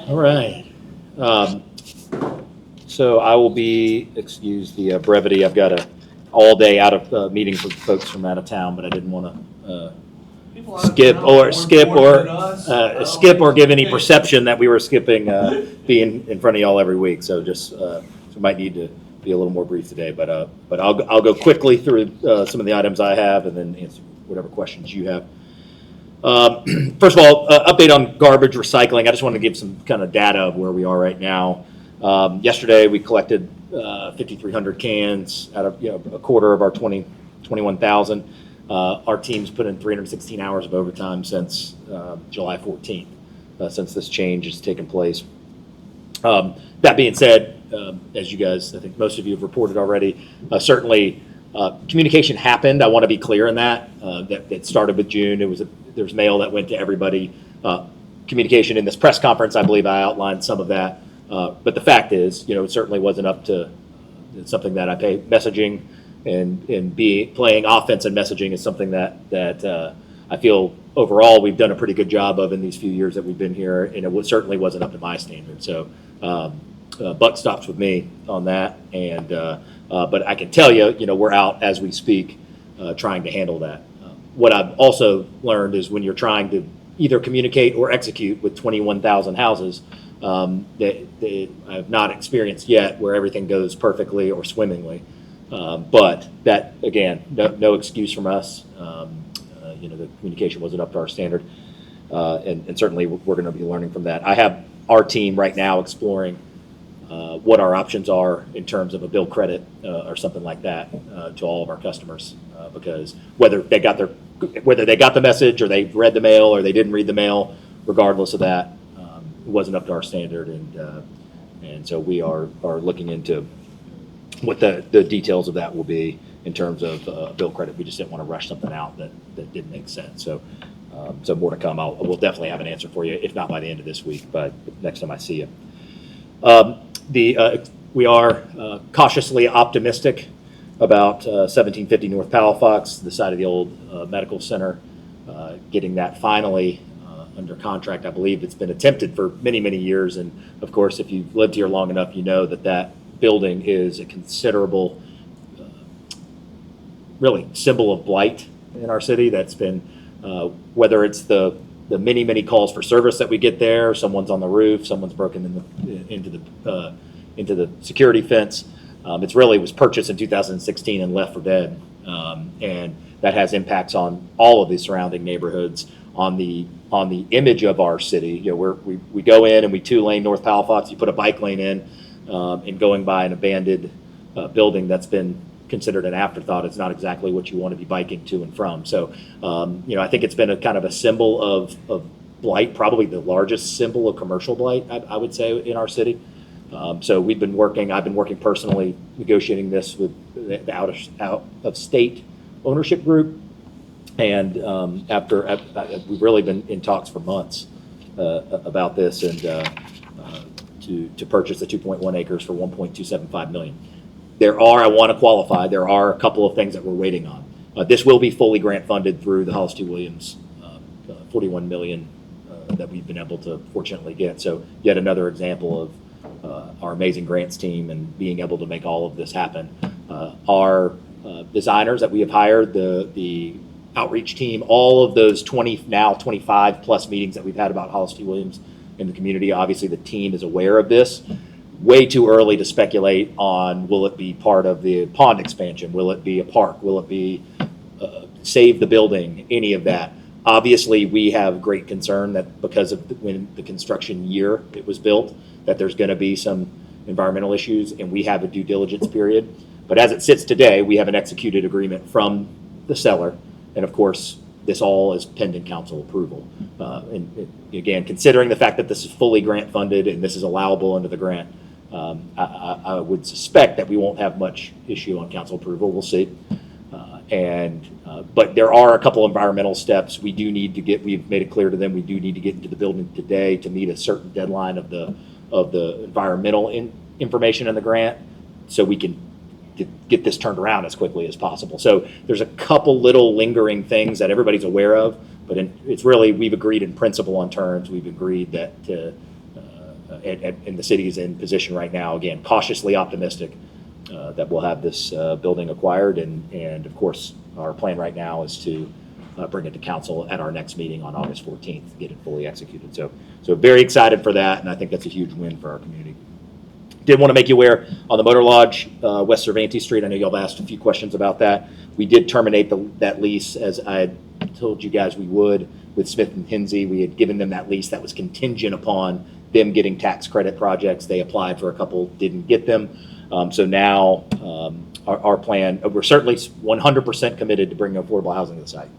All right. So I will be, excuse the brevity, I've got a all day out of meetings with folks from out of town, but I didn't want to skip or give any perception that we were skipping being in front of y'all every week. So just so might need to be a little more brief today, but I'll go quickly through some of the items I have and then answer whatever questions you have. First of all, update on garbage recycling. I just wanted to give some kind of data of where we are right now. Yesterday we collected 5,300 cans out of a quarter of our 21,000. Our team's put in 316 hours of overtime since July 14th, since this change has taken place. That being said, as you guys, I think most of you have reported already, certainly communication happened. I want to be clear in that. That it started with June. There's mail that went to everybody. Communication in this press conference, I believe I outlined some of that. But the fact is, it certainly wasn't up to something that I pay messaging and playing offense and messaging is something that I feel overall we've done a pretty good job of in these few years that we've been here, and it certainly wasn't up to my standard. So buck stops with me on that, and but I can tell you, we're out as we speak trying to handle that. What I've also learned is when you're trying to either communicate or execute with 21,000 houses, that I have not experienced yet where everything goes perfectly or swimmingly. But that, again, no excuse from us. The communication wasn't up to our standard. And certainly we're going to be learning from that. I have our team right now exploring what our options are in terms of a bill credit or something like that to all of our customers, because whether they got the message or they read the mail or they didn't read the mail, regardless of that, it wasn't up to our standard, and so we are looking into what the details of that will be in terms of bill credit. We just didn't want to rush something out that didn't make sense. So more to come. We'll definitely have an answer for you, if not by the end of this week, but next time I see you. We are cautiously optimistic about 1750 North Palafox, the site of the old medical center, getting that finally under contract. I believe it's been attempted for many, many years, and of course, if you've lived here long enough, you know that building is a considerable, really symbol of blight in our city. That's been, whether it's the many calls for service that we get there, someone's on the roof, someone's broken into the security fence. It really was purchased in 2016 and left for dead, and that has impacts on all of the surrounding neighborhoods, on the image of our city. We go in and we 2-lane North Palafox. You put a bike lane in, and going by an abandoned building that's been considered an afterthought. It's not exactly what you want to be biking to and from. So, I think it's been a kind of a symbol of blight, probably the largest symbol of commercial blight, I would say, in our city. So I've been working personally negotiating this with the out of state ownership group. And after we've really been in talks for months about this, and to purchase the 2.1 acres for $1.275 million. I want to qualify, there are a couple of things that we're waiting on. This will be fully grant funded through the Hollis T. Williams $41 million that we've been able to fortunately get. So yet another example of our amazing grants team and being able to make all of this happen. Our designers that we have hired, the outreach team, all of those 25 plus meetings that we've had about Hollis T. Williams in the community. Obviously the team is aware of this. Way too early to speculate on, will it be part of the pond expansion? Will it be a park? Will it be save the building? Any of that. Obviously we have great concern that because of when the construction year it was built, that there's going to be some environmental issues, and we have a due diligence period. But as it sits today, we have an executed agreement from the seller. And of course, this all is pending council approval. And again, considering the fact that this is fully grant funded and this is allowable under the grant, I would suspect that we won't have much issue on council approval. We'll see. But there are a couple environmental steps we do need to get. We've made it clear to them we do need to get into the building today to meet a certain deadline of the environmental information in the grant, so we can get this turned around as quickly as possible. So there's a couple little lingering things that everybody's aware of, but it's really, we've agreed in principle on terms. We've agreed that and the city is in position right now, again, cautiously optimistic that we'll have this building acquired. And of course, our plan right now is to bring it to council at our next meeting on August 14th, get it fully executed. So very excited for that, and I think that's a huge win for our community. Did want to make you aware on the Motor Lodge, West Cervantes Street, I know y'all have asked a few questions about that. We did terminate that lease as I had told you guys we would with Smith and Hinsey. We had given them that lease that was contingent upon them getting tax credit projects. They applied for a couple, didn't get them. So now our plan, we're certainly 100% committed to bringing affordable housing to the site.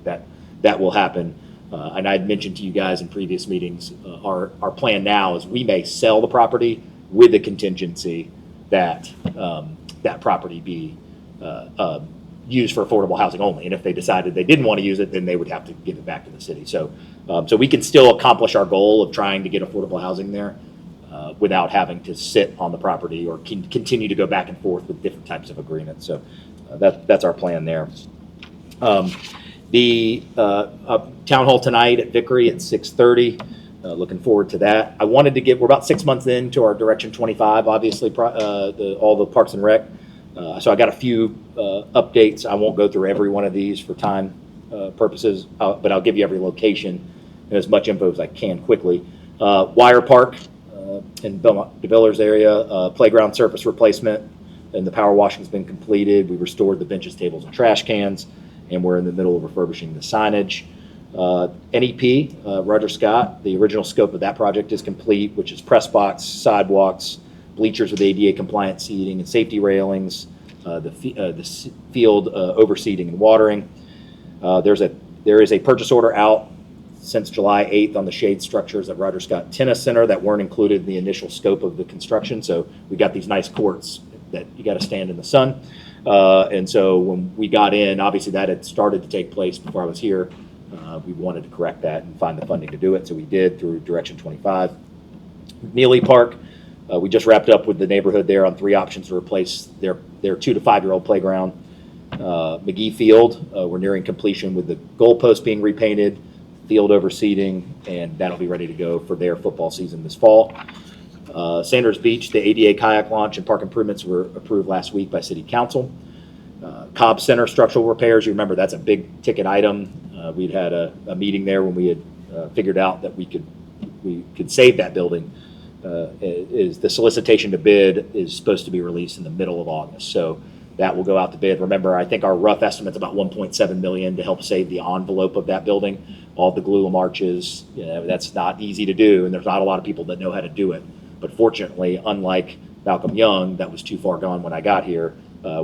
That will happen. And I had mentioned to you guys in previous meetings, our plan now is we may sell the property with the contingency that that property be used for affordable housing only. And if they decided they didn't want to use it, then they would have to give it back to the city. So we can still accomplish our goal of trying to get affordable housing there without having to sit on the property or continue to go back and forth with different types of agreements. So that's our plan there. The town hall tonight at Vickery at 6:30. Looking forward to that. We're about 6 months into our Direction 25, obviously, all the Parks and Rec. So I got a few updates. I won't go through every one of these for time purposes, but I'll give you every location and as much info as I can quickly. Wire Park in Belmont DeVillers area, playground surface replacement, and the power washing has been completed. We restored the benches, tables, and trash cans, and we're in the middle of refurbishing the signage. NEP, Roger Scott, the original scope of that project is complete, which is press box, sidewalks, bleachers with ADA compliant seating and safety railings, the field overseeding and watering. There is a purchase order out since July 8th on the shade structures at Roger Scott Tennis Center that weren't included in the initial scope of the construction. So we got these nice courts that you got to stand in the sun. And so when we got in, obviously that had started to take place before I was here. We wanted to correct that and find the funding to do it, so we did through Direction 25. Neely Park, we just wrapped up with the neighborhood there on 3 options to replace their 2 to 5-year-old playground. McGee Field, we're nearing completion with the goalpost being repainted, field overseeding, and that'll be ready to go for their football season this fall. Sanders Beach, the ADA kayak launch and park improvements were approved last week by City Council. Cobb Center structural repairs, you remember that's a big ticket item. We'd had a meeting there when we had figured out that we could save that building. Is the solicitation to bid is supposed to be released in the middle of August. So that will go out to bid. Remember, I think our rough estimate's about $1.7 million to help save the envelope of that building. All the glulam arches, that's not easy to do, and there's not a lot of people that know how to do it. But fortunately, unlike Malcolm Young, that was too far gone when I got here,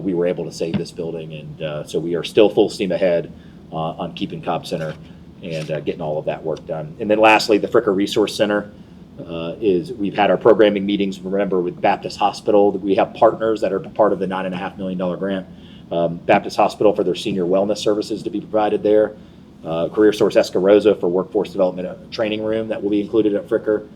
we were able to save this building, and so we are still full steam ahead on keeping Cobb Center and getting all of that work done. And then lastly, the Fricker Resource Center we've had our programming meetings, remember, with Baptist Hospital. We have partners that are part of the $9.5 million grant. Baptist Hospital for their senior wellness services to be provided there. Career Source Escarosa for workforce development training room that will be included at Fricker.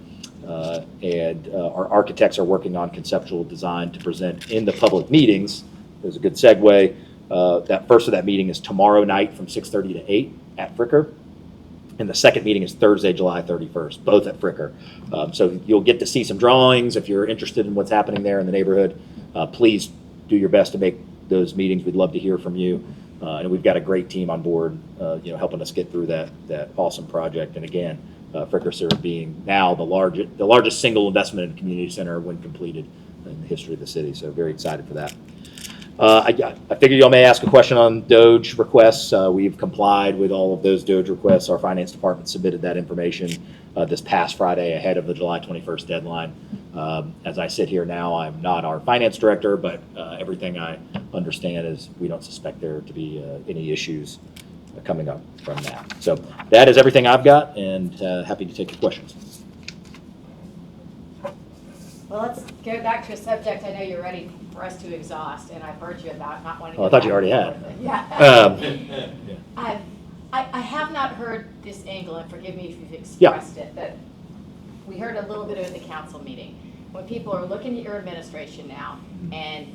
And our architects are working on conceptual design to present in the public meetings. There's a good segue. That first of that meeting is tomorrow night from 6:30 to 8 at Fricker. And the second meeting is Thursday, July 31st, both at Fricker. So you'll get to see some drawings. If you're interested in what's happening there in the neighborhood, please do your best to make those meetings. We'd love to hear from you. And we've got a great team on board, helping us get through that awesome project. And again, Fricker Center being now the largest single investment in a community center when completed in the history of the city. So very excited for that. I figured y'all may ask a question on DOGE requests. We've complied with all of those DOGE requests. Our finance department submitted that information this past Friday ahead of the July 21st deadline. As I sit here now, I'm not our finance director, but everything I understand is we don't suspect there to be any issues coming up from that. So that is everything I've got, and happy to take your questions. Well, let's go back to a subject I know you're ready for us to exhaust, and I've heard you about not wanting to. Oh, I thought you already had. Yeah. I have not heard this angle, and forgive me if you've expressed it, but we heard a little bit of the council meeting. When people are looking at your administration now, and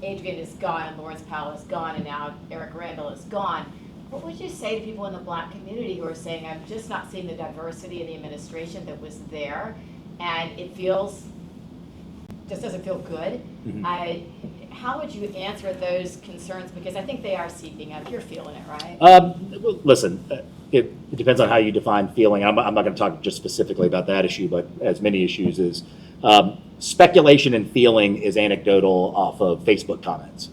Adrian is gone, and Lawrence Powell is gone, and now Eric Randall is gone, what would you say to people in the black community who are saying, I'm just not seeing the diversity in the administration that was there? and just doesn't feel good. How would you answer those concerns? Because I think they are seeping up. You're feeling it, right? Well, listen, it depends on how you define feeling. I'm not going to talk just specifically about that issue, but as many issues is speculation and feeling is anecdotal off of Facebook comments.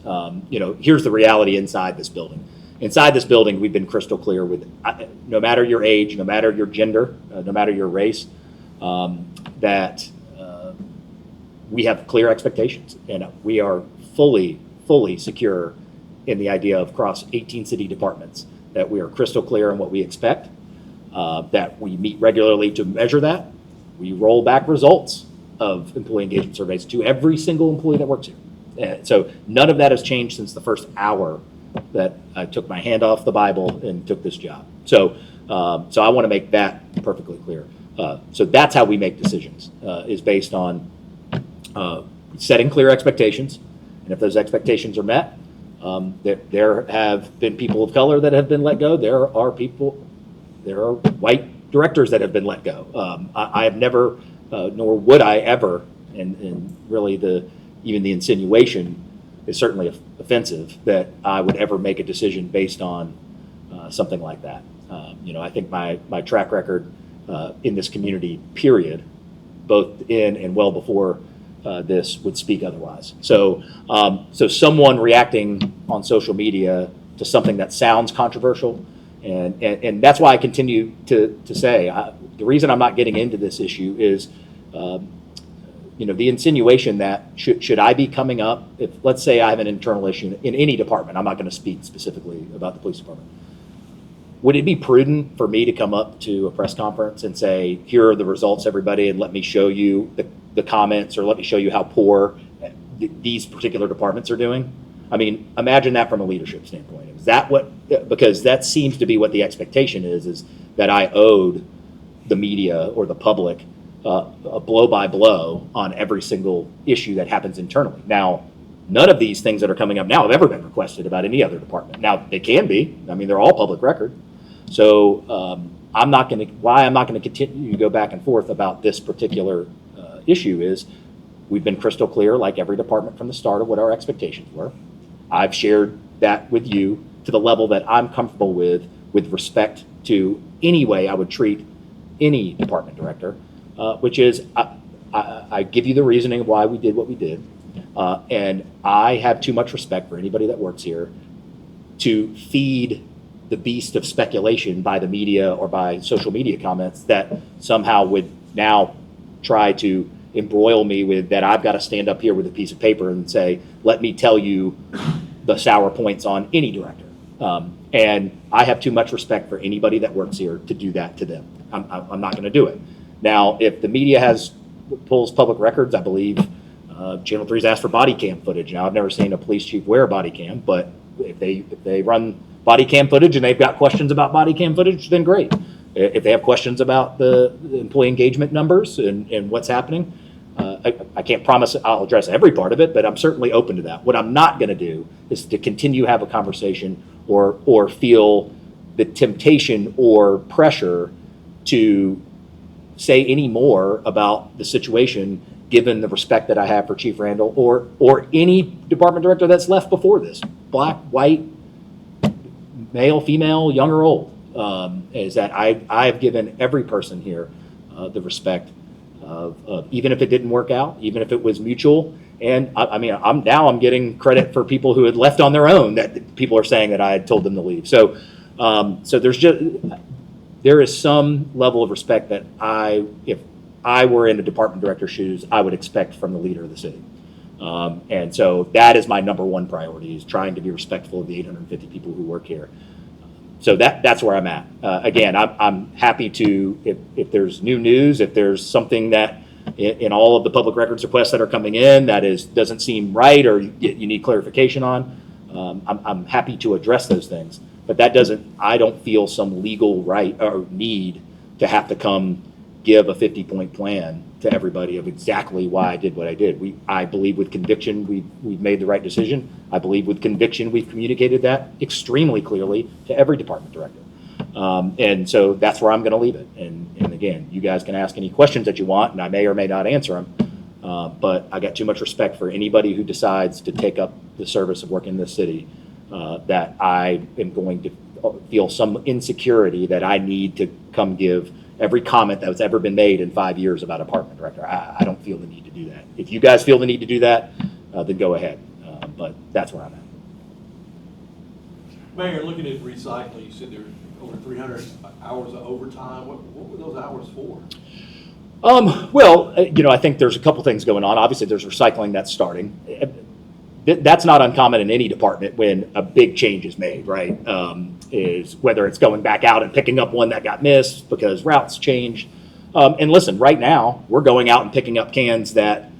Here's the reality inside this building. Inside this building, we've been crystal clear with no matter your age, no matter your gender, no matter your race, that we have clear expectations, and we are fully secure in the idea of across 18 city departments that we are crystal clear on what we expect, that we meet regularly to measure that. We roll back results of employee engagement surveys to every single employee that works here. And so none of that has changed since the first hour that I took my hand off the Bible and took this job. So I want to make that perfectly clear. So that's how we make decisions, is based on setting clear expectations. And if those expectations are met, there have been people of color that have been let go. There are white directors that have been let go. I have never, nor would I ever, and really even the insinuation is certainly offensive, that I would ever make a decision based on something like that. I think my track record in this community, period, both in and well before this, would speak otherwise. So someone reacting on social media to something that sounds controversial, and that's why I continue to say the reason I'm not getting into this issue is the insinuation that should I be coming up, if let's say I have an internal issue in any department, I'm not going to speak specifically about the police department. Would it be prudent for me to come up to a press conference and say, here are the results, everybody, and let me show you the comments, or let me show you how poor these particular departments are doing? I mean, imagine that from a leadership standpoint. Is that because that seems to be what the expectation is that I owed the media or the public a blow by blow on every single issue that happens internally. Now, none of these things that are coming up now have ever been requested about any other department. Now, they can be. I mean, they're all public record. So I'm not going to continue to go back and forth about this particular issue is we've been crystal clear, like every department from the start, of what our expectations were. I've shared that with you to the level that I'm comfortable with respect to any way I would treat any department director, which is I give you the reasoning of why we did what we did. And I have too much respect for anybody that works here to feed the beast of speculation by the media or by social media comments that somehow would now try to embroil me with that I've got to stand up here with a piece of paper and say, let me tell you the sour points on any director. And I have too much respect for anybody that works here to do that to them. I'm not going to do it. Now, if the media pulls public records, I believe Channel 3's asked for body cam footage. Now, I've never seen a police chief wear a body cam, but if they run body cam footage and they've got questions about body cam footage, then great. If they have questions about the employee engagement numbers and what's happening, I can't promise I'll address every part of it, but I'm certainly open to that. What I'm not going to do is to continue to have a conversation or feel the temptation or pressure to say any more about the situation, given the respect that I have for Chief Randall or any department director that's left before this, black, white, male, female, young or old, is that I've given every person here the respect of even if it didn't work out, even if it was mutual. And I'm getting credit for people who had left on their own that people are saying that I had told them to leave. So there is some level of respect that if I were in a department director's shoes, I would expect from the leader of the city. And so that is my number one priority, is trying to be respectful of the 850 people who work here. So that's where I'm at. Again, I'm happy to, if there's new news, if there's something that in all of the public records requests that are coming in that doesn't seem right or you need clarification on, I'm happy to address those things. But I don't feel some legal right or need to have to come give a 50-point plan to everybody of exactly why I did what I did. I believe with conviction we've made the right decision. I believe with conviction we've communicated that extremely clearly to every department director. And so that's where I'm going to leave it. And again, you guys can ask any questions that you want, and I may or may not answer them. But I got too much respect for anybody who decides to take up the service of working in this city, that I am going to feel some insecurity that I need to come give every comment that's ever been made in 5 years about a department director. I don't feel the need to do that. If you guys feel the need to do that, then go ahead. But that's where I'm at. Mayor, looking at recycling, you said there's over 300 hours of overtime. What were those hours for? Well, I think there's a couple things going on. Obviously, there's recycling that's starting. That's not uncommon in any department when a big change is made, right? Is whether it's going back out and picking up one that got missed because routes changed. And listen, right now, we're going out and picking up cans that,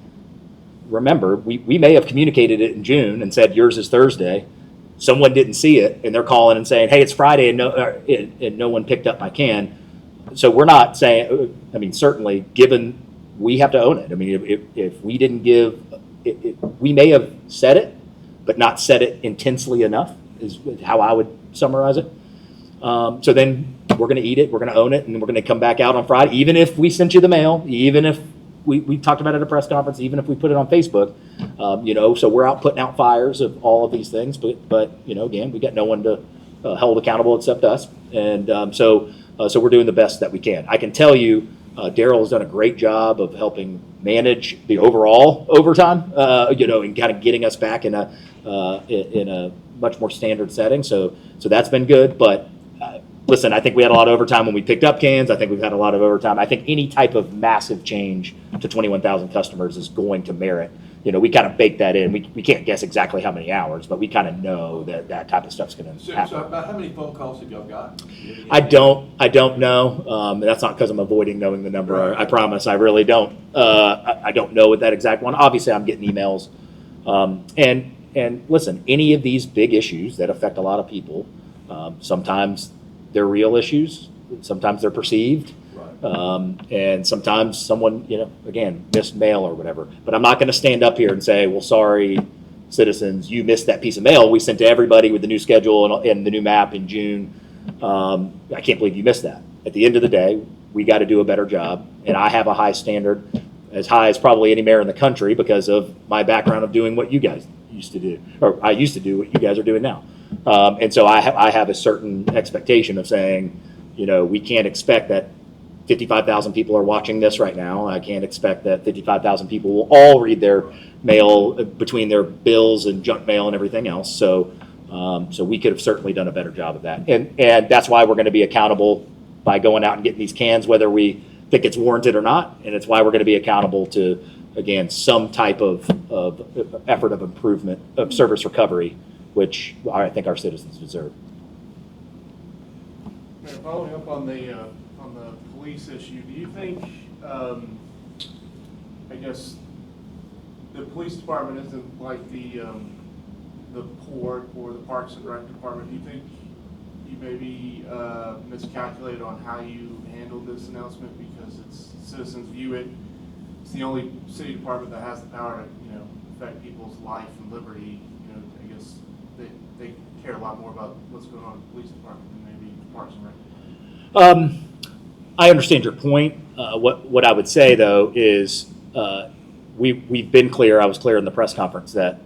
remember, we may have communicated it in June and said yours is Thursday. Someone didn't see it, and they're calling and saying, hey, it's Friday, and no one picked up my can. So we're not saying, certainly, given we have to own it. If we didn't give, we may have said it, but not said it intensely enough, is how I would summarize it. So then we're going to eat it, we're going to own it, and we're going to come back out on Friday, even if we sent you the mail, even if we talked about it at a press conference, even if we put it on Facebook, so we're out putting out fires of all of these things, but again, we got no one to hold accountable except us. And so we're doing the best that we can. I can tell you, Daryl has done a great job of helping manage the overall overtime, and kind of getting us back in a much more standard setting. So that's been good. But listen, I think we had a lot of overtime when we picked up cans. I think we've had a lot of overtime. I think any type of massive change to 21,000 customers is going to merit. We kind of bake that in. We can't guess exactly how many hours, but we kind of know that type of stuff's going to happen. So about how many phone calls have y'all got? I don't know. That's not because I'm avoiding knowing the number. Right. I promise. I really don't. I don't know what that exact one. Obviously, I'm getting emails. And listen, any of these big issues that affect a lot of people, sometimes they're real issues. Sometimes they're perceived. And sometimes someone, again, missed mail or whatever. But I'm not going to stand up here and say, well, sorry, citizens, you missed that piece of mail we sent to everybody with the new schedule and the new map in June. I can't believe you missed that. At the end of the day, we got to do a better job. And I have a high standard, as high as probably any mayor in the country, because of my background of doing what you guys used to do, or I used to do what you guys are doing now. And so I have a certain expectation of saying, we can't expect that 55,000 people are watching this right now. I can't expect that 55,000 people will all read their mail between their bills and junk mail and everything else. So we could have certainly done a better job of that. And that's why we're going to be accountable by going out and getting these cans, whether we think it's warranted or not. And it's why we're going to be accountable to, again, some type of effort of improvement of service recovery, which I think our citizens deserve. Following up on the police issue, do you think, I guess, the police department isn't like the port or the Parks and Rec department? Do you think you maybe miscalculated on how you handled this announcement because citizens view it? It's the only city department that has the power to, affect people's life and liberty. I guess they care a lot more about what's going on in the police department than maybe Parks and Rec. I understand your point. What I would say though is we've been clear. I was clear in the press conference that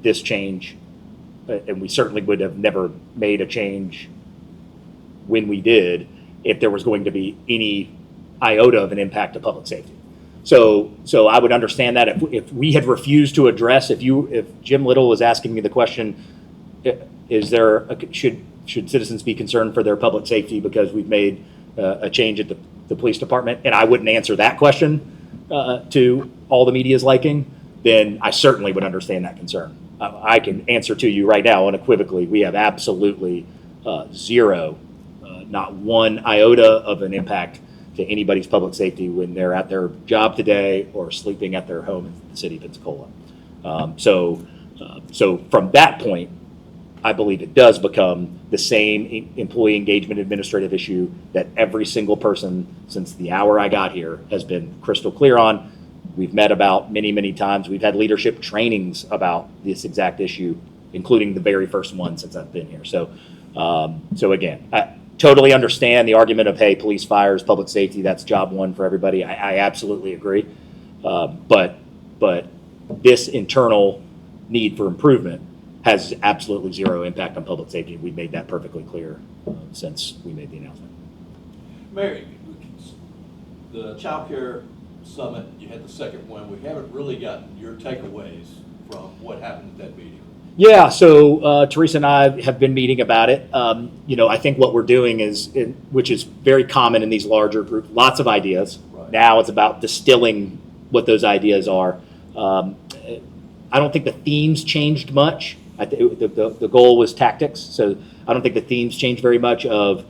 this change, and we certainly would have never made a change when we did if there was going to be any iota of an impact to public safety. So I would understand that if we had refused to address, if Jim Little was asking me the question, should citizens be concerned for their public safety because we've made a change at the police department, and I wouldn't answer that question to all the media's liking, then I certainly would understand that concern. I can answer to you right now unequivocally, we have absolutely zero, not one iota of an impact to anybody's public safety when they're at their job today or sleeping at their home in the city of Pensacola. So from that point, I believe it does become the same employee engagement administrative issue that every single person since the hour I got here has been crystal clear on. We've met about many, many times. We've had leadership trainings about this exact issue, including the very first one since I've been here. So again, totally understand the argument of, hey, police, fires, public safety, that's job one for everybody. I absolutely agree. But this internal need for improvement has absolutely zero impact on public safety. We've made that perfectly clear since we made the announcement. Mary, the Childcare Summit, you had the second one. We haven't really gotten your takeaways from what happened at that meeting. Yeah, so Teresa and I have been meeting about it. I think what we're doing is, which is very common in these larger groups, lots of ideas. Right. Now it's about distilling what those ideas are. I don't think the themes changed much. The goal was tactics, so I don't think the themes changed very much of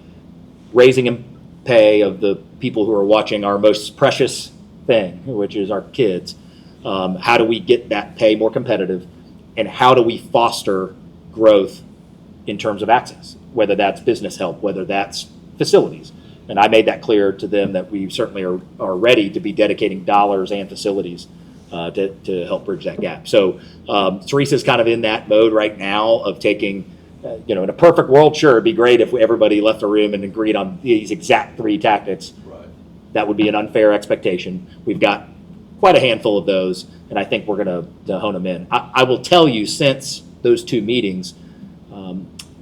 raising pay of the people who are watching our most precious thing, which is our kids. How do we get that pay more competitive? And how do we foster growth in terms of access, whether that's business help, whether that's facilities. And I made that clear to them that we certainly are ready to be dedicating dollars and facilities to help bridge that gap. So Teresa's kind of in that mode right now of taking, in a perfect world, sure, it'd be great if everybody left the room and agreed on these exact 3 tactics. Right. That would be an unfair expectation. We've got quite a handful of those, and I think we're going to hone them in. I will tell you, since those 2 meetings,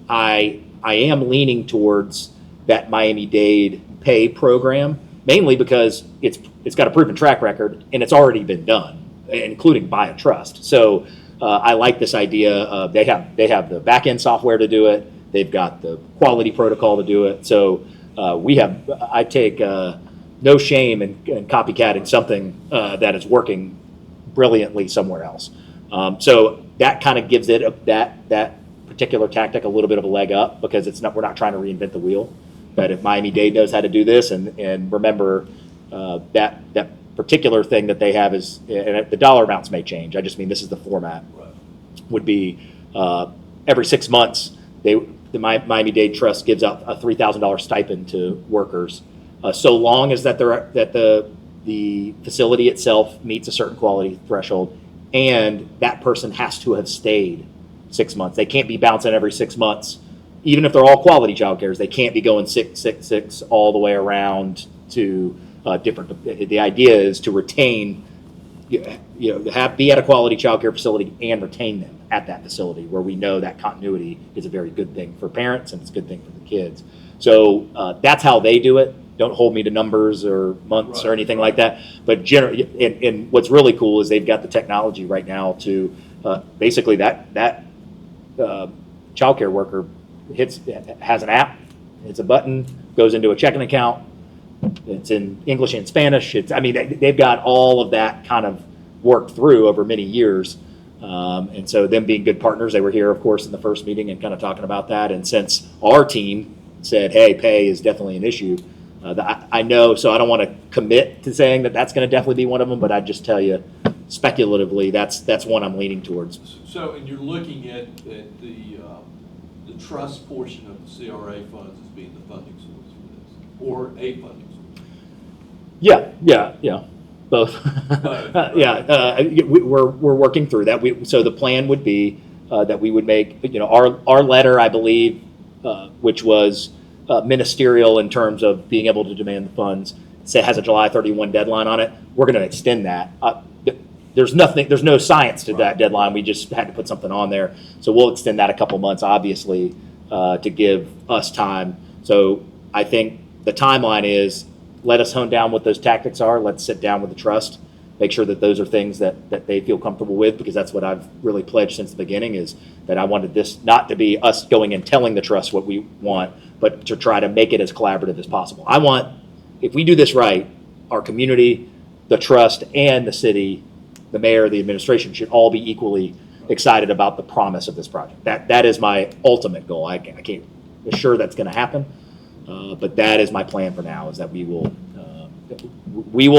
I am leaning towards that Miami-Dade pay program, mainly because it's got a proven track record and it's already been done, including by a trust. So I like this idea. They have the back-end software to do it. They've got the quality protocol to do it. So I take no shame in copycatting something that is working brilliantly somewhere else. So that kind of gives it that particular tactic a little bit of a leg up, because we're not trying to reinvent the wheel. But if Miami-Dade knows how to do this, and remember that particular thing that they have is, and the dollar amounts may change. I just mean this is the format. Right. Would be every 6 months the Miami-Dade Trust gives out a $3,000 stipend to workers, so long as that the facility itself meets a certain quality threshold, and that person has to have stayed 6 months. They can't be bouncing every 6 months, even if they're all quality childcares. They can't be going 6 all the way around to different. The idea is to retain, be at a quality childcare facility and retain them at that facility, where we know that continuity is a very good thing for parents and it's a good thing for the kids. So that's how they do it. Don't hold me to numbers or months or anything like that. But generally, and what's really cool is they've got the technology right now to basically that childcare worker has an app, hits a button, goes into a checking account. It's in English and Spanish. They've got all of that kind of worked through over many years. And so them being good partners, they were here, of course, in the first meeting and kind of talking about that. And since our team said, hey, pay is definitely an issue, I know, so I don't want to commit to saying that that's going to definitely be one of them, but I'd just tell you, speculatively, that's one I'm leaning towards. So, and you're looking at the trust portion of the CRA funds as being the funding source for this, or a funding source? Yeah, both. We're working through that. So the plan would be that we would make, our letter, I believe, which was ministerial in terms of being able to demand the funds, has a July 31 deadline on it. We're going to extend that. There's no science to that deadline. We just had to put something on there. So we'll extend that a couple months, obviously, to give us time. So I think the timeline is, let us hone down what those tactics are. Let's sit down with the trust, make sure that those are things that they feel comfortable with, because that's what I've really pledged since the beginning, is that I wanted this not to be us going and telling the trust what we want, but to try to make it as collaborative as possible. I want, if we do this right, our community, the trust, and the city, the mayor, the administration should all be equally excited about the promise of this project. That is my ultimate goal. I can't assure that's going to happen, but that is my plan for now, is that we will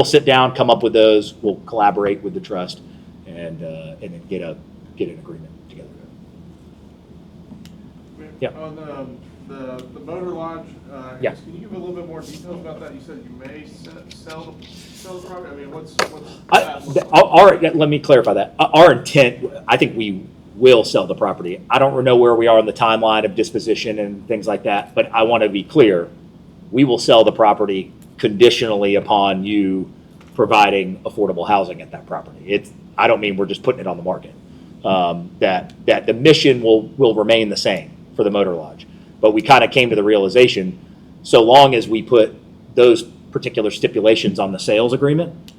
sit down, come up with those, we'll collaborate with the trust, and then get an agreement together. Yeah. On the motor lodge, Yeah. can you give a little bit more details about that? You said you may sell the property. I mean, what's Let me clarify that. Our intent, I think we will sell the property. I don't know where we are on the timeline of disposition and things like that, but I want to be clear. We will sell the property conditionally upon you providing affordable housing at that property. I don't mean we're just putting it on the market. That the mission will remain the same for the motor lodge. But we kind of came to the realization, so long as we put those particular stipulations on the sales agreement,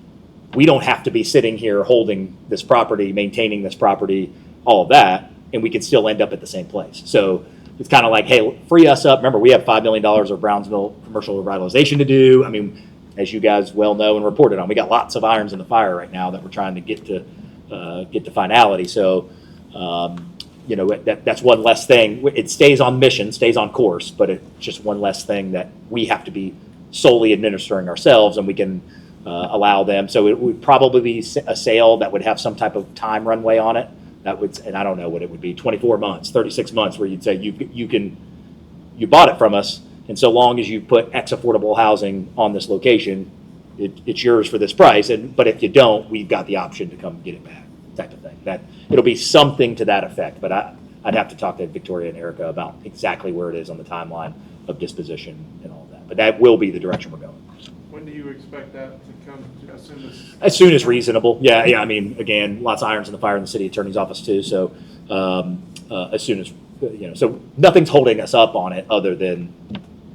we don't have to be sitting here holding this property, maintaining this property, all of that, and we could still end up at the same place. So it's kind of like, hey, free us up. Remember, we have $5 million of Brownsville commercial revitalization to do. I mean, as you guys well know and reported on, we got lots of irons in the fire right now that we're trying to get to finality. So, that's one less thing. It stays on mission, stays on course, but it's just one less thing that we have to be solely administering ourselves, and we can allow them. So it would probably be a sale that would have some type of time runway on it. That would, and I don't know what it would be, 24 months, 36 months, where you'd say you bought it from us, and so long as you put X affordable housing on this location, it's yours for this price. But if you don't, we've got the option to come get it back, type of thing. That it'll be something to that effect. But I'd have to talk to Victoria and Erica about exactly where it is on the timeline of disposition and all that. But that will be the direction we're going. When do you expect that to come As soon as reasonable. Yeah. I mean, again, lots of irons in the fire in the city attorney's office too. So as soon as, so nothing's holding us up on it other than,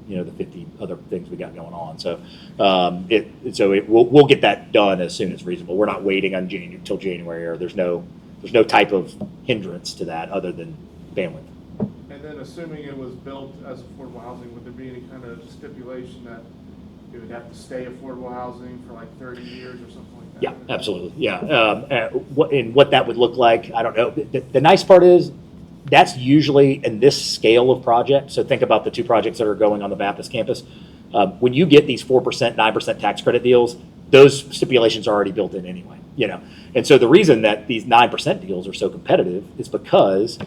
the 50 other things we got going on. So we'll get that done as soon as reasonable. We're not waiting on till January, or there's no type of hindrance to that other than bandwidth. And then assuming it was built as affordable housing, would there be any kind of stipulation that it would have to stay affordable housing for like 30 years or something like that? Yeah, absolutely. Yeah. What that would look like, I don't know. The nice part is that's usually in this scale of project. So think about the two projects that are going on the Baptist campus. When you get these 4%, 9% tax credit deals, those stipulations are already built in anyway. And so the reason that these 9% deals are so competitive is because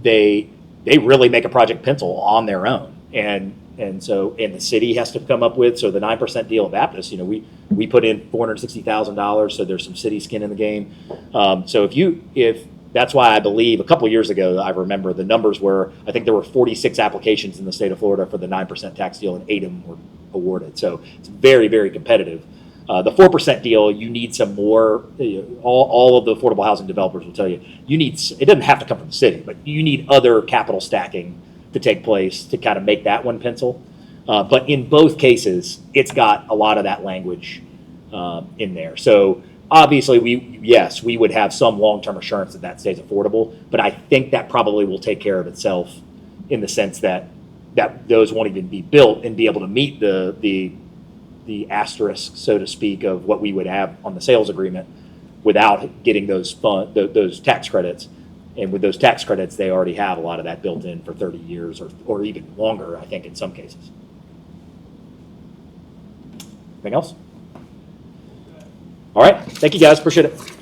they really make a project pencil on their own. And the city has to come up with, so the 9% deal at Baptist, we put in $460,000, so there's some city skin in the game. So if that's why I believe a couple of years ago, I remember the numbers were, I think there were 46 applications in the state of Florida for the 9% tax deal, and 8 of them were awarded. So it's very, very competitive. The 4% deal, you need some more, all of the affordable housing developers will tell you, it doesn't have to come from the city, but you need other capital stacking to take place to kind of make that one pencil. But in both cases, it's got a lot of that language in there. So obviously, we would have some long-term assurance that stays affordable, but I think that probably will take care of itself in the sense that those won't even be built and be able to meet the asterisk, so to speak, of what we would have on the sales agreement without getting those tax credits. And with those tax credits, they already have a lot of that built in for 30 years or even longer, I think, in some cases. Anything else? All right. Thank you, guys. Appreciate it.